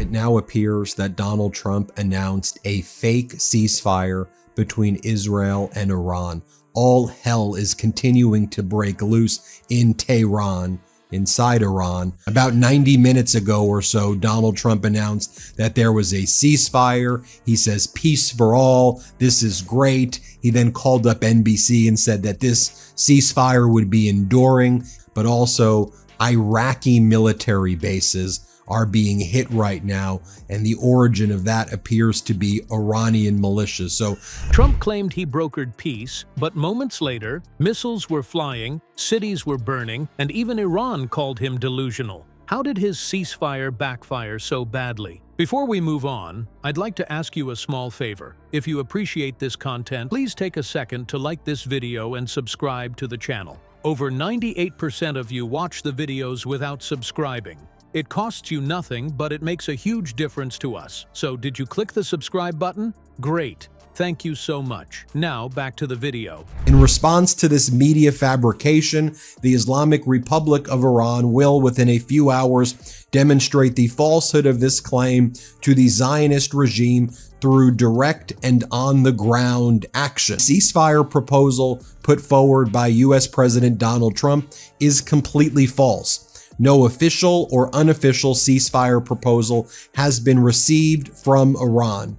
It now appears that Donald Trump announced a fake ceasefire between Israel and Iran. All hell is continuing to break loose in Tehran, inside Iran. About 90 minutes ago or so, Donald Trump announced that there was a ceasefire. He says, peace for all. This is great. He then called up NBC and said that this ceasefire would be enduring, but also Iraqi military bases are being hit right now, and the origin of that appears to be Iranian militias. So Trump claimed he brokered peace, but moments later, missiles were flying, cities were burning, and even Iran called him delusional. How did his ceasefire backfire so badly? Before we move on, I'd like to ask you a small favor. If you appreciate this content, please take a second to like this video and subscribe to the channel. Over 98% of you watch the videos without subscribing. It costs you nothing, but it makes a huge difference to us. So did you click the subscribe button? Great. Thank you so much. Now back to the video. in response to this media fabrication, the Islamic Republic of Iran will, within a few hours, demonstrate the falsehood of this claim to the Zionist regime through direct and on-the-ground action. The ceasefire proposal put forward by U.S. President Donald Trump is completely false. No official or unofficial ceasefire proposal has been received from Iran.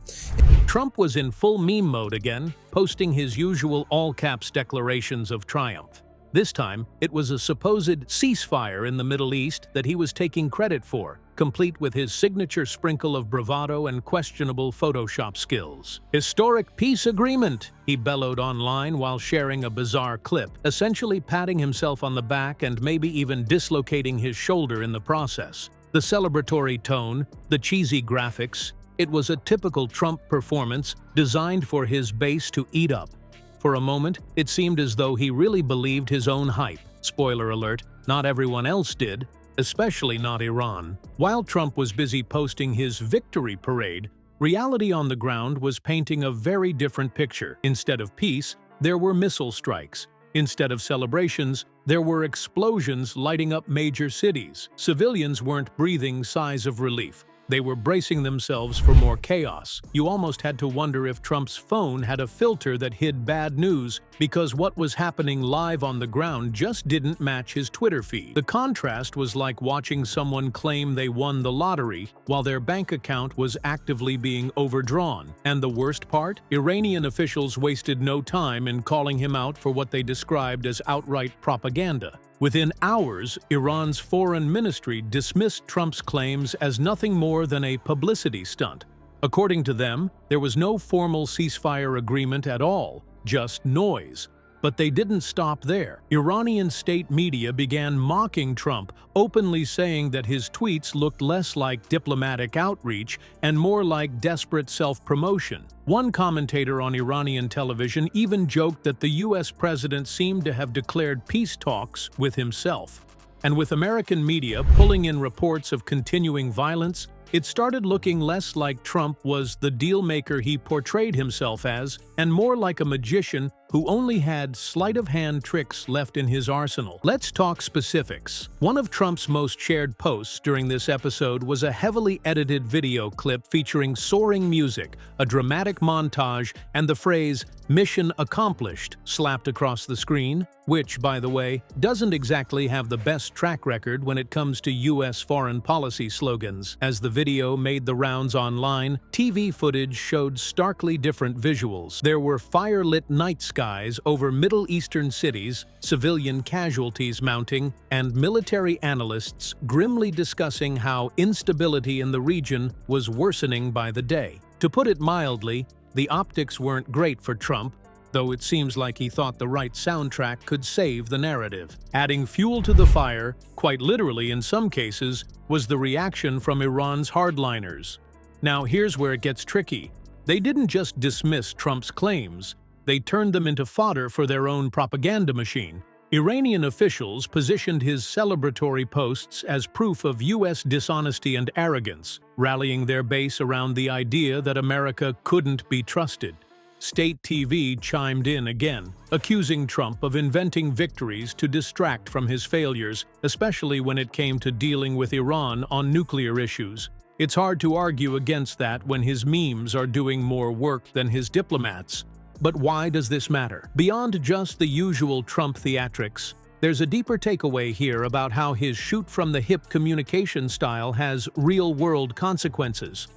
Trump was in full meme mode again, posting his usual all-caps declarations of triumph. This time, it was a supposed ceasefire in the Middle East that he was taking credit for, complete with his signature sprinkle of bravado and questionable Photoshop skills. "Historic peace agreement," he bellowed online while sharing a bizarre clip, essentially patting himself on the back and maybe even dislocating his shoulder in the process. The celebratory tone, the cheesy graphics, it was a typical Trump performance designed for his base to eat up. For a moment, it seemed as though he really believed his own hype. Spoiler alert, not everyone else did, especially not Iran. While Trump was busy posting his victory parade, reality on the ground was painting a very different picture. Instead of peace, there were missile strikes. Instead of celebrations, there were explosions lighting up major cities. Civilians weren't breathing sighs of relief. They were bracing themselves for more chaos. You almost had to wonder if Trump's phone had a filter that hid bad news, because what was happening live on the ground just didn't match his Twitter feed. The contrast was like watching someone claim they won the lottery while their bank account was actively being overdrawn. And the worst part? Iranian officials wasted no time in calling him out for what they described as outright propaganda. Within hours, Iran's foreign ministry dismissed Trump's claims as nothing more than a publicity stunt. According to them, there was no formal ceasefire agreement at all, just noise. But they didn't stop there. Iranian state media began mocking Trump, openly saying that his tweets looked less like diplomatic outreach and more like desperate self-promotion. One commentator on Iranian television even joked that the US president seemed to have declared peace talks with himself. And with American media pulling in reports of continuing violence, it started looking less like Trump was the deal-maker he portrayed himself as, and more like a magician who only had sleight-of-hand tricks left in his arsenal. Let's talk specifics. One of Trump's most shared posts during this episode was a heavily edited video clip featuring soaring music, a dramatic montage, and the phrase, "Mission accomplished," slapped across the screen, which, by the way, doesn't exactly have the best track record when it comes to US foreign policy slogans. As the video made the rounds online, TV footage showed starkly different visuals. There were fire-lit night skies over Middle Eastern cities, civilian casualties mounting, and military analysts grimly discussing how instability in the region was worsening by the day. To put it mildly, the optics weren't great for Trump, though it seems like he thought the right soundtrack could save the narrative. Adding fuel to the fire, quite literally in some cases, was the reaction from Iran's hardliners. Now here's where it gets tricky. They didn't just dismiss Trump's claims, they turned them into fodder for their own propaganda machine. Iranian officials positioned his celebratory posts as proof of US dishonesty and arrogance, rallying their base around the idea that America couldn't be trusted. State TV chimed in again, accusing Trump of inventing victories to distract from his failures, especially when it came to dealing with Iran on nuclear issues. It's hard to argue against that when his memes are doing more work than his diplomats. But why does this matter? Beyond just the usual Trump theatrics, there's a deeper takeaway here about how his shoot-from-the-hip communication style has real-world consequences.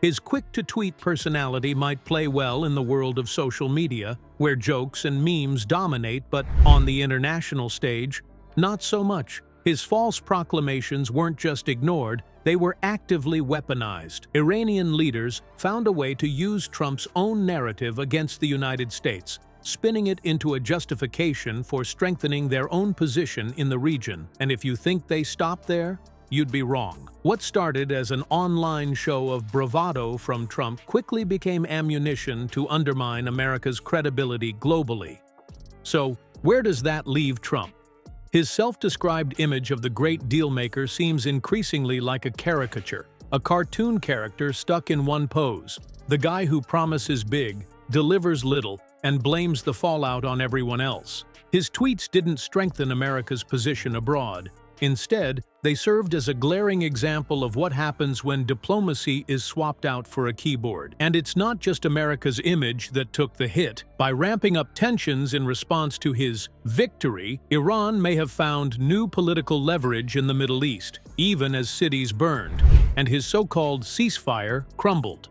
His quick-to-tweet personality might play well in the world of social media, where jokes and memes dominate, but on the international stage, not so much. His false proclamations weren't just ignored, they were actively weaponized. Iranian leaders found a way to use Trump's own narrative against the United States, spinning it into a justification for strengthening their own position in the region. And if you think they stopped there, you'd be wrong. What started as an online show of bravado from Trump quickly became ammunition to undermine America's credibility globally. So, where does that leave Trump? His self-described image of the great dealmaker seems increasingly like a caricature, a cartoon character stuck in one pose. The guy who promises big, delivers little, and blames the fallout on everyone else. His tweets didn't strengthen America's position abroad. Instead, they served as a glaring example of what happens when diplomacy is swapped out for a keyboard. And it's not just America's image that took the hit. By ramping up tensions in response to his victory, Iran may have found new political leverage in the Middle East, even as cities burned, and his so-called ceasefire crumbled.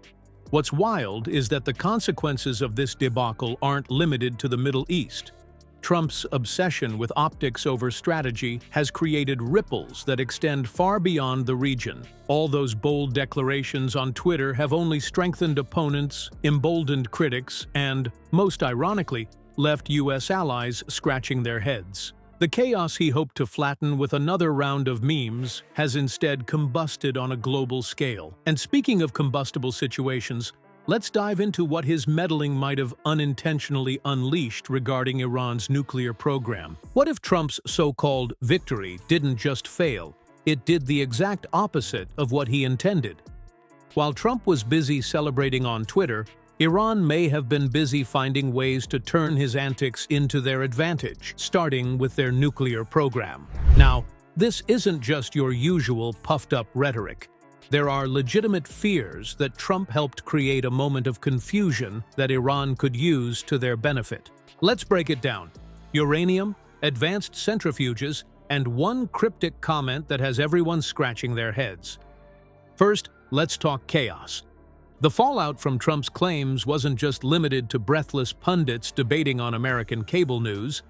What's wild is that the consequences of this debacle aren't limited to the Middle East. Trump's obsession with optics over strategy has created ripples that extend far beyond the region. All those bold declarations on Twitter have only strengthened opponents, emboldened critics, and, most ironically, left U.S. allies scratching their heads. The chaos he hoped to flatten with another round of memes has instead combusted on a global scale. And speaking of combustible situations, let's dive into what his meddling might have unintentionally unleashed regarding Iran's nuclear program. What if Trump's so-called victory didn't just fail, it did the exact opposite of what he intended? While Trump was busy celebrating on Twitter, Iran may have been busy finding ways to turn his antics into their advantage, starting with their nuclear program. Now, this isn't just your usual puffed-up rhetoric. There are legitimate fears that Trump helped create a moment of confusion that Iran could use to their benefit. Let's break it down. Uranium, advanced centrifuges, and one cryptic comment that has everyone scratching their heads. First, let's talk chaos. The fallout from Trump's claims wasn't just limited to breathless pundits debating on American cable news.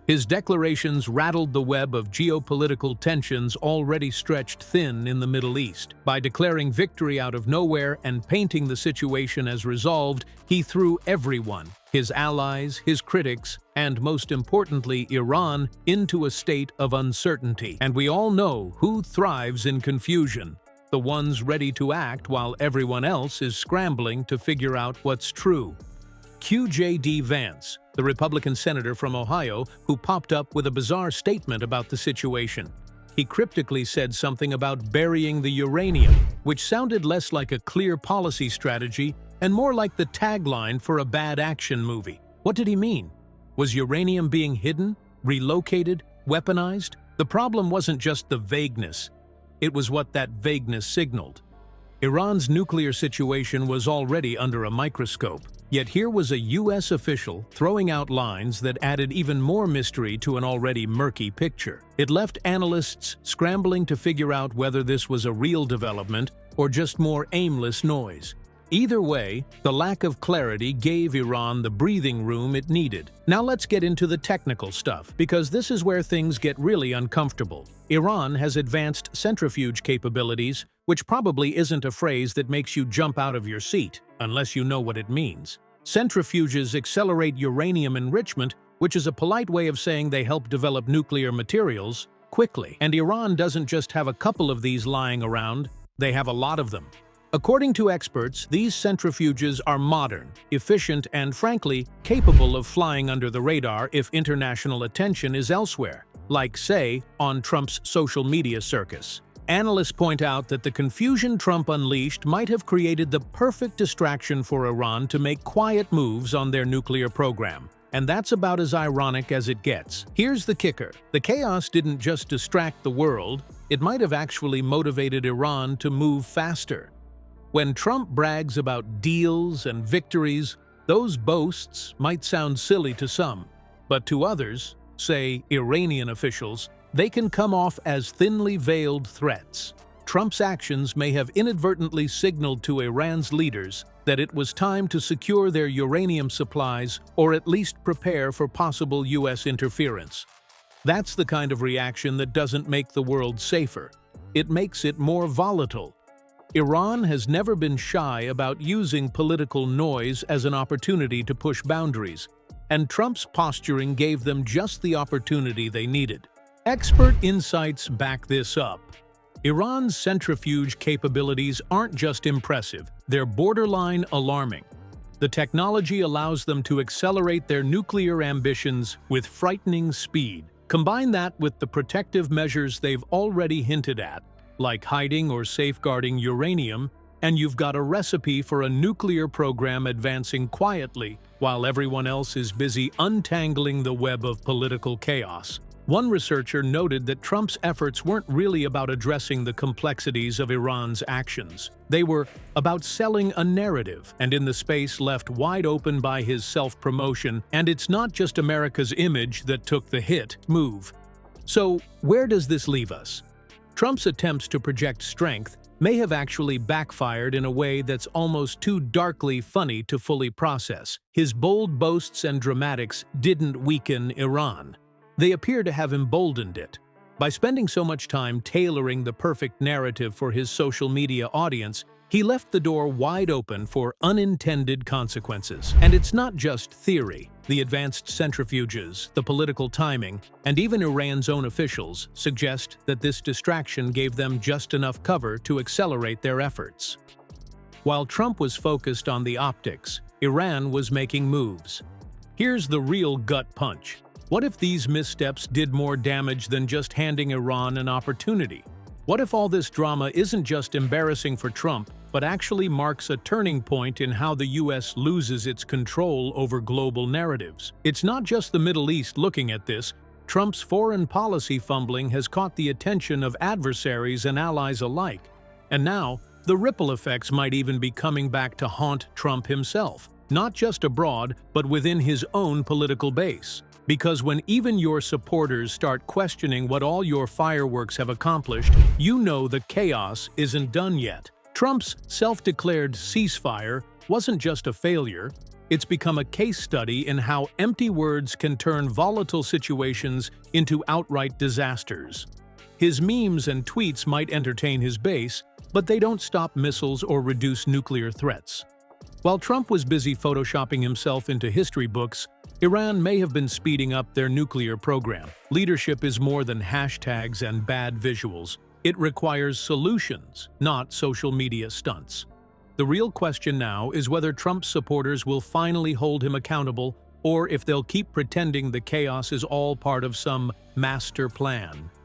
His declarations rattled the web of geopolitical tensions already stretched thin in the Middle East. By declaring victory out of nowhere and painting the situation as resolved, he threw everyone, his allies, his critics, and most importantly, Iran, into a state of uncertainty. And we all know who thrives in confusion: the ones ready to act while everyone else is scrambling to figure out what's true. J.D. Vance, the Republican senator from Ohio, who popped up with a bizarre statement about the situation. He cryptically said something about burying the uranium, which sounded less like a clear policy strategy and more like the tagline for a bad action movie. What did he mean? Was uranium being hidden, relocated, weaponized? The problem wasn't just the vagueness. It was what that vagueness signaled. Iran's nuclear situation was already under a microscope. Yet here was a U.S. official throwing out lines that added even more mystery to an already murky picture. It left analysts scrambling to figure out whether this was a real development or just more aimless noise. Either way, the lack of clarity gave Iran the breathing room it needed. Now let's get into the technical stuff, because this is where things get really uncomfortable. Iran has advanced centrifuge capabilities, which probably isn't a phrase that makes you jump out of your seat, unless you know what it means. Centrifuges accelerate uranium enrichment, which is a polite way of saying they help develop nuclear materials quickly. And Iran doesn't just have a couple of these lying around, they have a lot of them. According to experts, these centrifuges are modern, efficient, and frankly, capable of flying under the radar if international attention is elsewhere, like, say, on Trump's social media circus. Analysts point out that the confusion Trump unleashed might have created the perfect distraction for Iran to make quiet moves on their nuclear program. And that's about as ironic as it gets. Here's the kicker. The chaos didn't just distract the world, it might have actually motivated Iran to move faster. When Trump brags about deals and victories, those boasts might sound silly to some, but to others, say Iranian officials, they can come off as thinly veiled threats. Trump's actions may have inadvertently signaled to Iran's leaders that it was time to secure their uranium supplies or at least prepare for possible U.S. interference. That's the kind of reaction that doesn't make the world safer. It makes it more volatile. Iran has never been shy about using political noise as an opportunity to push boundaries, and Trump's posturing gave them just the opportunity they needed. Expert insights back this up. Iran's centrifuge capabilities aren't just impressive, they're borderline alarming. The technology allows them to accelerate their nuclear ambitions with frightening speed. Combine that with the protective measures they've already hinted at, like hiding or safeguarding uranium, and you've got a recipe for a nuclear program advancing quietly while everyone else is busy untangling the web of political chaos. One researcher noted that Trump's efforts weren't really about addressing the complexities of Iran's actions. They were about selling a narrative, and in the space left wide open by his self-promotion, and it's not just America's image that took the hit move. So, where does this leave us? Trump's attempts to project strength may have actually backfired in a way that's almost too darkly funny to fully process. His bold boasts and dramatics didn't weaken Iran. They appear to have emboldened it. By spending so much time tailoring the perfect narrative for his social media audience, he left the door wide open for unintended consequences. And it's not just theory. The advanced centrifuges, the political timing, and even Iran's own officials suggest that this distraction gave them just enough cover to accelerate their efforts. While Trump was focused on the optics, Iran was making moves. Here's the real gut punch. What if these missteps did more damage than just handing Iran an opportunity? What if all this drama isn't just embarrassing for Trump, but actually marks a turning point in how the U.S. loses its control over global narratives? It's not just the Middle East looking at this. Trump's foreign policy fumbling has caught the attention of adversaries and allies alike. And now, the ripple effects might even be coming back to haunt Trump himself, not just abroad, but within his own political base. Because when even your supporters start questioning what all your fireworks have accomplished, you know the chaos isn't done yet. Trump's self-declared ceasefire wasn't just a failure, it's become a case study in how empty words can turn volatile situations into outright disasters. His memes and tweets might entertain his base, but they don't stop missiles or reduce nuclear threats. While Trump was busy photoshopping himself into history books, Iran may have been speeding up their nuclear program. Leadership is more than hashtags and bad visuals. It requires solutions, not social media stunts. The real question now is whether Trump's supporters will finally hold him accountable, or if they'll keep pretending the chaos is all part of some master plan.